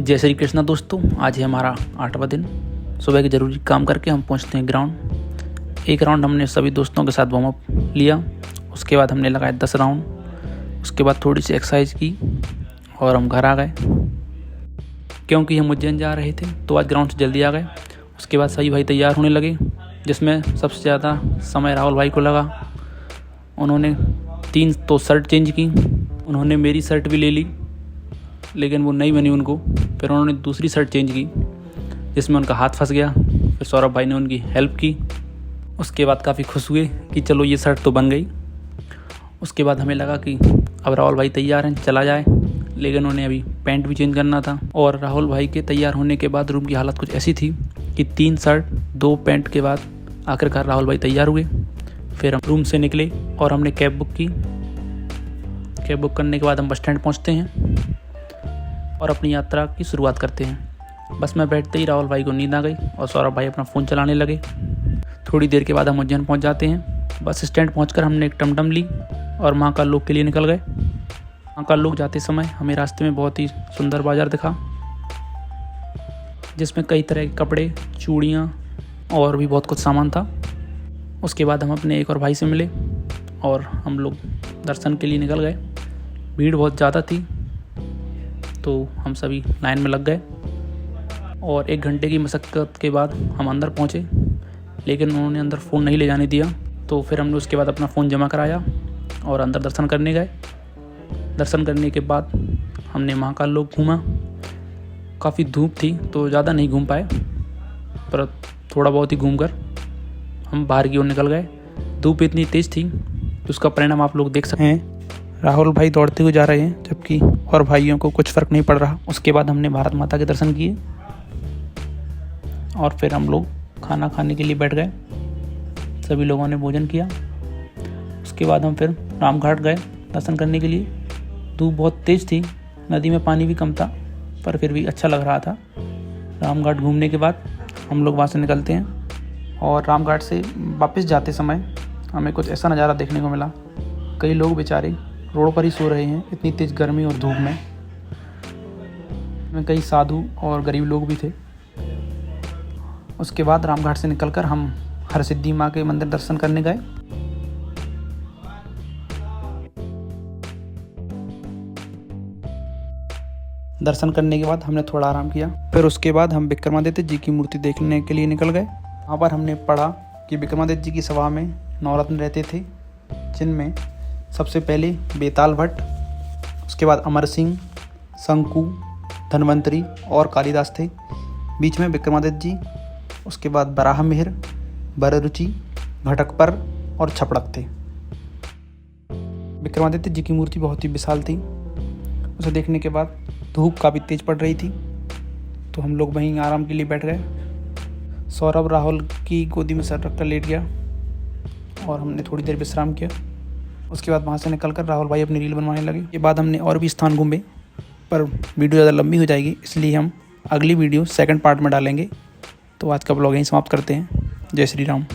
जय श्री कृष्णा दोस्तों, आज है हमारा 8वां दिन। सुबह के ज़रूरी काम करके हम पहुंचते हैं ग्राउंड। एक राउंड हमने सभी दोस्तों के साथ वार्म अप लिया, उसके बाद हमने लगाए 10 राउंड। उसके बाद थोड़ी सी एक्सरसाइज की और हम घर आ गए। क्योंकि हम उज्जैन जा रहे थे तो आज ग्राउंड से जल्दी आ गए। उसके बाद सभी भाई तैयार होने लगे, जिसमें सबसे ज़्यादा समय राहुल भाई को लगा। उन्होंने 3 तो शर्ट चेंज की। उन्होंने मेरी शर्ट भी ले ली, लेकिन वो नहीं बनी उनको। फिर उन्होंने दूसरी शर्ट चेंज की, जिसमें उनका हाथ फंस गया। फिर सौरभ भाई ने उनकी हेल्प की। उसके बाद काफ़ी खुश हुए कि चलो ये शर्ट तो बन गई। उसके बाद हमें लगा कि अब राहुल भाई तैयार हैं, चला जाए, लेकिन उन्हें अभी पैंट भी चेंज करना था। और राहुल भाई के तैयार होने के बाद रूम की हालत कुछ ऐसी थी कि 3 शर्ट 2 पैंट के बाद आखिरकार राहुल भाई तैयार हुए। फिर हम रूम से निकले और हमने कैब बुक की। कैब बुक करने के बाद हम बस स्टैंड पहुँचते हैं और अपनी यात्रा की शुरुआत करते हैं। बस में बैठते ही राहुल भाई को नींद आ गई और सौरभ भाई अपना फ़ोन चलाने लगे। थोड़ी देर के बाद हम उज्जैन पहुंच जाते हैं। बस स्टैंड पहुंचकर हमने एक टमटम ली और महाकाल लोक के लिए निकल गए। महाकाल लोक जाते समय हमें रास्ते में बहुत ही सुंदर बाज़ार दिखा, जिसमें कई तरह के कपड़े, चूड़ियाँ और भी बहुत कुछ सामान था। उसके बाद हम अपने एक और भाई से मिले और हम लोग दर्शन के लिए निकल गए। भीड़ बहुत ज़्यादा थी तो हम सभी लाइन में लग गए और 1 घंटे की मशक्क़त के बाद हम अंदर पहुँचे, लेकिन उन्होंने अंदर फ़ोन नहीं ले जाने दिया। तो फिर हमने उसके बाद अपना फ़ोन जमा कराया और अंदर दर्शन करने गए। दर्शन करने के बाद हमने महाकाल लोक घूमा। काफ़ी धूप थी तो ज़्यादा नहीं घूम पाए, पर थोड़ा बहुत ही घूमकर हम बाहर की ओर निकल गए। धूप इतनी तेज़ थी कि उसका परिणाम आप लोग देख सकते हैं। राहुल भाई दौड़ते हुए जा रहे हैं, जबकि और भाइयों को कुछ फ़र्क नहीं पड़ रहा। उसके बाद हमने भारत माता के दर्शन किए और फिर हम लोग खाना खाने के लिए बैठ गए। सभी लोगों ने भोजन किया। उसके बाद हम फिर रामघाट गए दर्शन करने के लिए। धूप बहुत तेज़ थी, नदी में पानी भी कम था, पर फिर भी अच्छा लग रहा था। रामघाट घूमने के बाद हम लोग वहाँ से निकलते हैं और रामघाट से वापस जाते समय हमें कुछ ऐसा नज़ारा देखने को मिला। कई लोग बेचारे रोड पर ही सो रहे हैं, इतनी तेज़ गर्मी और धूप में। कई साधु और गरीब लोग भी थे। उसके बाद रामघाट से निकलकर हम हरसिद्धि माँ के मंदिर दर्शन करने गए। दर्शन करने के बाद हमने थोड़ा आराम किया। फिर उसके बाद हम विक्रमादित्य जी की मूर्ति देखने के लिए निकल गए। वहाँ पर हमने पढ़ा कि विक्रमादित्य जी की सभा में 9 रत्न रहते थे, जिनमें सबसे पहले बेताल भट्ट, उसके बाद अमर सिंह, शंकु, धन्वंतरी और कालिदास थे। बीच में विक्रमादित्य जी, उसके बाद बराह मिहिर, बररुचि, घटकपर और छपड़क थे। विक्रमादित्य जी की मूर्ति बहुत ही विशाल थी। उसे देखने के बाद धूप काफ़ी तेज़ पड़ रही थी, तो हम लोग वहीं आराम के लिए बैठ गए। सौरभ राहुल की गोदी में सर रखकर लेट गया और हमने थोड़ी देर विश्राम किया। उसके बाद वहाँ से निकलकर राहुल भाई अपनी रील बनवाने लगे। के बाद हमने और भी स्थान घूमे, पर वीडियो ज़्यादा लंबी हो जाएगी, इसलिए हम अगली वीडियो सेकंड पार्ट में डालेंगे। तो आज का ब्लॉग यहीं समाप्त करते हैं। जय श्री राम।